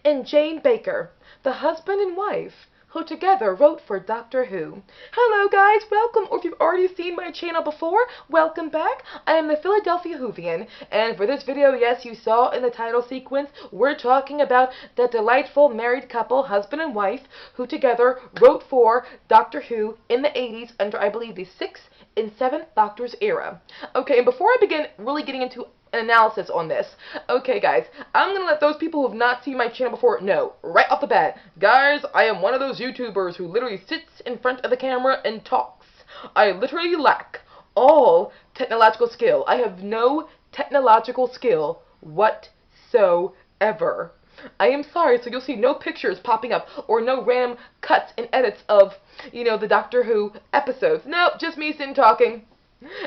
and Jane Baker, the husband and wife who together wrote for Doctor Who. Hello guys, welcome, or if you've already seen my channel before, welcome back. I am the Philadelphia Whovian, and for this video, yes, you saw in the title sequence, we're talking about the delightful married couple, husband and wife, who together wrote for Doctor Who in the 80s under, I believe, the 6th and 7th Doctor's era. Okay, and before I begin really getting into an analysis on this. Okay, guys, I'm gonna let those people who have not seen my channel before know right off the bat. Guys, I am one of those YouTubers who literally sits in front of the camera and talks. I literally lack all technological skill. I have no technological skill whatsoever. I am sorry, so you'll see no pictures popping up or no random cuts and edits of, the Doctor Who episodes. Nope, just me sitting talking.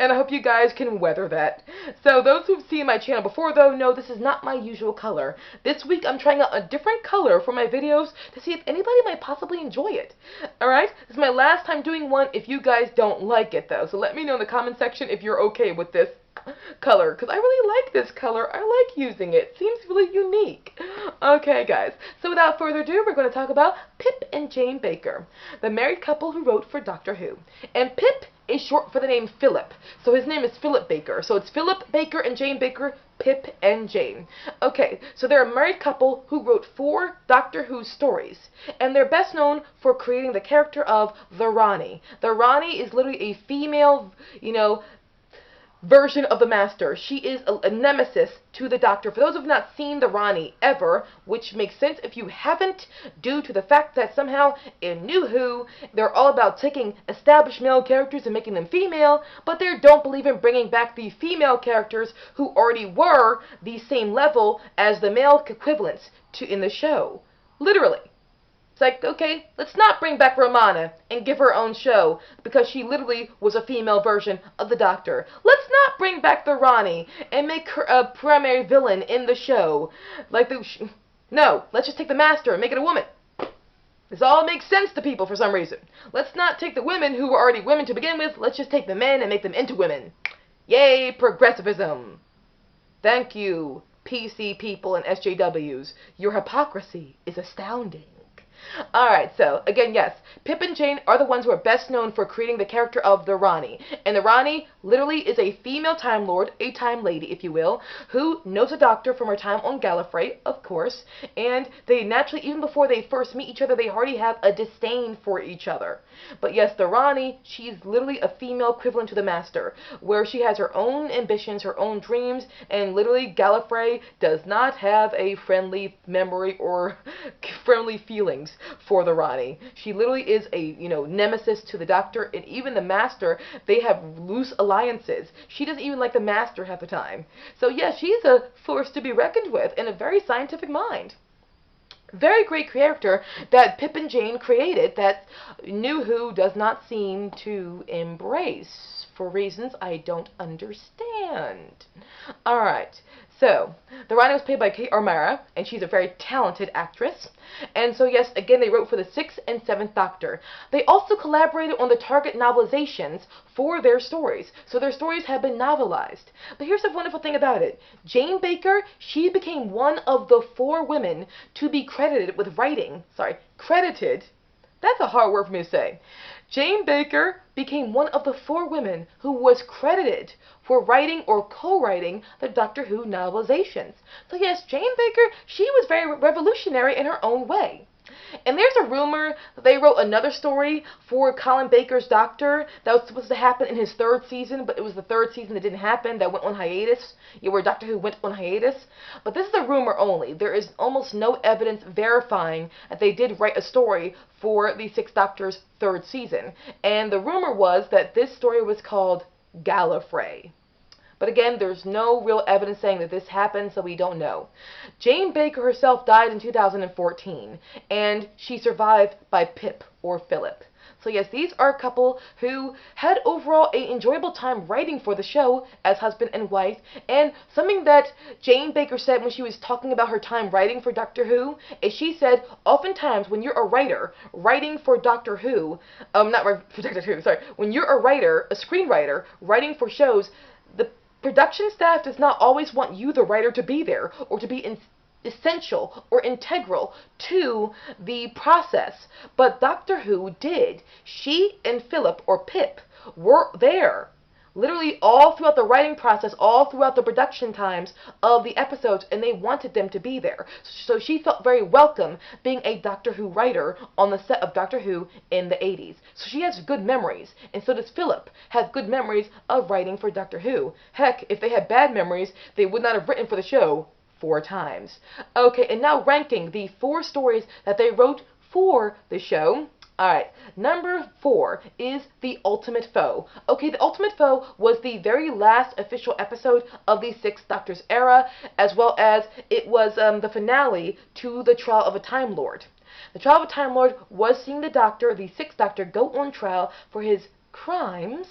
And I hope you guys can weather that. So those who've seen my channel before, though, know this is not my usual color. This week I'm trying out a different color for my videos to see if anybody might possibly enjoy it. Alright? This is my last time doing one if you guys don't like it, though. So let me know in the comment section if you're okay with this color, because I really like this color. I like using it. Seems really unique. Okay, guys. So without further ado, we're going to talk about Pip and Jane Baker, the married couple who wrote for Doctor Who. And Pip is short for the name Philip. So his name is Philip Baker. So it's Philip Baker and Jane Baker, Pip and Jane. Okay, so they're a married couple who wrote 4 Doctor Who stories. And they're best known for creating the character of the Rani. The Rani is literally a female, version of the Master. She is a nemesis to the Doctor. For those who have not seen the Rani ever, which makes sense if you haven't, due to the fact that somehow in New Who, they're all about taking established male characters and making them female, but they don't believe in bringing back the female characters who already were the same level as the male equivalents in the show. Literally. It's like, okay, let's not bring back Romana and give her her own show because she literally was a female version of the Doctor. Let's not bring back the Rani and make her a primary villain in the show. No, let's just take the Master and make it a woman. This all makes sense to people for some reason. Let's not take the women who were already women to begin with. Let's just take the men and make them into women. Yay, progressivism. Thank you, PC people and SJWs. Your hypocrisy is astounding. Alright, so, again, yes, Pip and Jane are the ones who are best known for creating the character of the Rani. And the Rani literally is a female Time Lord, a Time Lady, if you will, who knows the Doctor from her time on Gallifrey, of course, and they naturally, even before they first meet each other, they already have a disdain for each other. But yes, the Rani, she's literally a female equivalent to the Master, where she has her own ambitions, her own dreams, and literally Gallifrey does not have a friendly memory or friendly feelings for the Rani. She literally is a, nemesis to the Doctor, and even the Master, they have loose alliances. She doesn't even like the Master half the time. So yeah, she's a force to be reckoned with in a very scientific mind. Very great character that Pip and Jane created that New Who does not seem to embrace for reasons I don't understand. Alright, so the Rani was played by Kate O'Mara, and she's a very talented actress. And so yes, again, they wrote for the 6th and 7th Doctor. They also collaborated on the Target novelizations for their stories. So their stories have been novelized. But here's the wonderful thing about it. Jane Baker, she became one of the 4 women to be credited with writing. Credited? That's a hard word for me to say. Jane Baker became one of the 4 women who was credited for writing or co-writing the Doctor Who novelizations. So yes, Jane Baker, she was very revolutionary in her own way. And there's a rumor that they wrote another story for Colin Baker's Doctor that was supposed to happen in his 3rd season, but it was the 3rd season that didn't happen, that went on hiatus, where Doctor Who went on hiatus. But this is a rumor only. There is almost no evidence verifying that they did write a story for the 6th Doctor's 3rd season. And the rumor was that this story was called Gallifrey. But again, there's no real evidence saying that this happened, so we don't know. Jane Baker herself died in 2014, and she survived by Pip, or Philip. So yes, these are a couple who had overall an enjoyable time writing for the show as husband and wife. And something that Jane Baker said when she was talking about her time writing for Doctor Who is she said, oftentimes when you're a writer writing for Doctor Who, not for Doctor Who, sorry, when you're a writer, a screenwriter, writing for shows, the production staff does not always want you, the writer, to be there or to be essential or integral to the process. But Doctor Who did. She and Philip, or Pip, were there literally all throughout the writing process, all throughout the production times of the episodes, and they wanted them to be there. So she felt very welcome being a Doctor Who writer on the set of Doctor Who in the 80s. So she has good memories, and so does Philip have good memories of writing for Doctor Who. Heck, if they had bad memories, they would not have written for the show 4 times. Okay, and now ranking the 4 stories that they wrote for the show. Alright, number 4 is The Ultimate Foe. Okay, The Ultimate Foe was the very last official episode of the Sixth Doctor's era, as well as it was the finale to the trial of a Time Lord. The trial of a Time Lord was seeing the Doctor, the Sixth Doctor, go on trial for his crimes,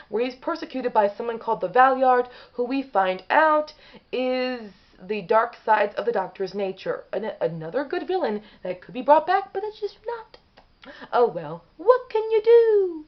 where he's persecuted by someone called the Valeyard, who we find out is the dark sides of the Doctor's nature. Another good villain that could be brought back, but it's just not. Oh well, what can you do?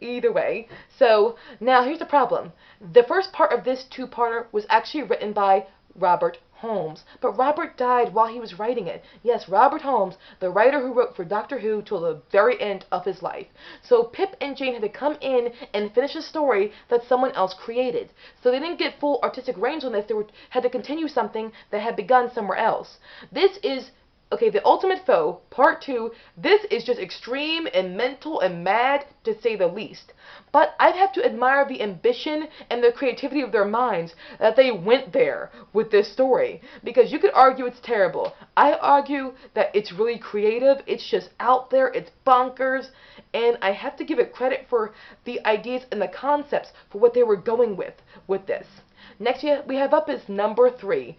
Either way, so now here's the problem. The first part of this 2-parter was actually written by Robert Holmes, but Robert died while he was writing it. Yes, Robert Holmes, the writer who wrote for Doctor Who till the very end of his life. So Pip and Jane had to come in and finish a story that someone else created. So they didn't get full artistic range on this. They had to continue something that had begun somewhere else. This is okay, The Ultimate Foe, Part 2, this is just extreme and mental and mad, to say the least. But I have to admire the ambition and the creativity of their minds that they went there with this story. Because you could argue it's terrible. I argue that it's really creative, it's just out there, it's bonkers, and I have to give it credit for the ideas and the concepts for what they were going with this. Next we have up is number 3.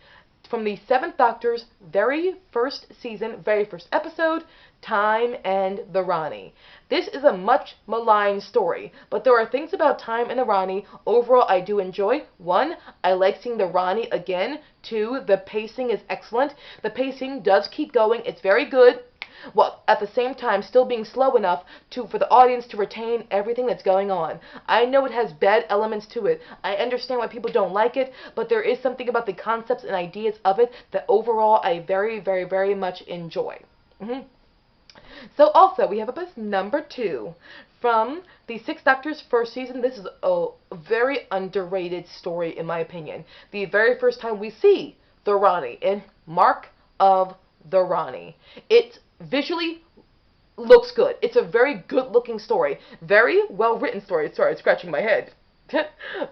From the 7th Doctor's very first season, very first episode, Time and the Rani. This is a much maligned story, but there are things about Time and the Rani overall I do enjoy. 1, I like seeing the Rani again. 2, the pacing is excellent. The pacing does keep going. It's very good. Well, at the same time, still being slow enough for the audience to retain everything that's going on. I know it has bad elements to it. I understand why people don't like it, but there is something about the concepts and ideas of it that overall I very, very, very much enjoy. So also, we have up as number 2. From the 6th Doctor's first season, this is a very underrated story in my opinion. The very first time we see the Rani in Mark of the Rani. It visually looks good. It's a very good looking story. Very well written story. Sorry, scratching my head.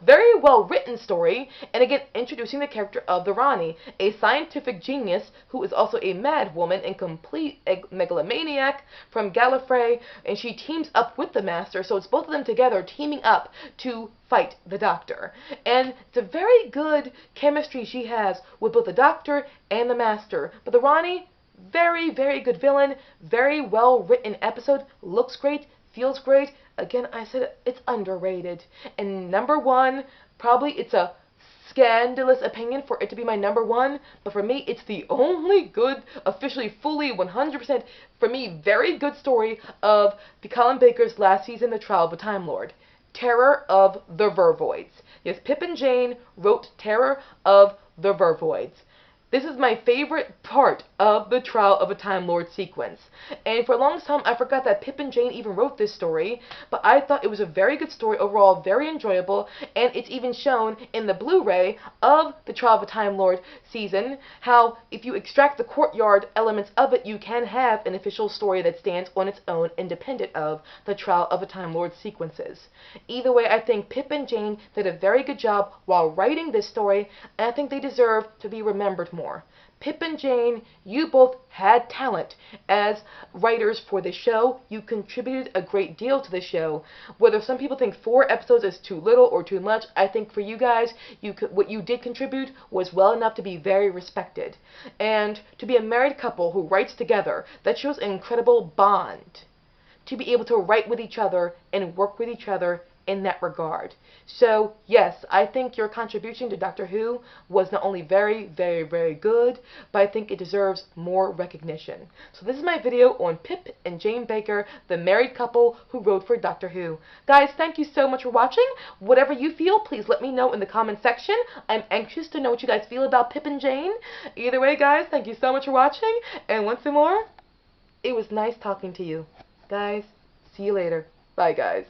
Very well written story, and again introducing the character of the Rani, a scientific genius who is also a mad woman and complete megalomaniac from Gallifrey, and she teams up with the Master, so it's both of them together teaming up to fight the Doctor. And it's a very good chemistry she has with both the Doctor and the Master. But the Rani, very, very good villain, very well written episode, looks great, feels great. Again, I said it's underrated. And number 1, probably it's a scandalous opinion for it to be my number 1, but for me, it's the only good, officially, fully, 100%, for me, very good story of Colin Baker's last season, The Trial of a Time Lord. Terror of the Vervoids. Yes, Pip and Jane wrote Terror of the Vervoids. This is my favorite part of the Trial of a Time Lord sequence. And for a long time, I forgot that Pip and Jane even wrote this story, but I thought it was a very good story overall, very enjoyable, and it's even shown in the Blu-ray of the Trial of a Time Lord season, how if you extract the courtyard elements of it, you can have an official story that stands on its own, independent of the Trial of a Time Lord sequences. Either way, I think Pip and Jane did a very good job while writing this story, and I think they deserve to be remembered more. Pip and Jane, you both had talent as writers for the show. You contributed a great deal to the show. Whether some people think 4 episodes is too little or too much, I think for you guys, what you did contribute was well enough to be very respected. And to be a married couple who writes together, that shows an incredible bond. To be able to write with each other and work with each other in that regard. So, yes, I think your contribution to Doctor Who was not only very, very, very good, but I think it deserves more recognition. So this is my video on Pip and Jane Baker, the married couple who wrote for Doctor Who. Guys, thank you so much for watching. Whatever you feel, please let me know in the comment section. I'm anxious to know what you guys feel about Pip and Jane. Either way, guys, thank you so much for watching. And once more, it was nice talking to you. Guys, see you later. Bye, guys.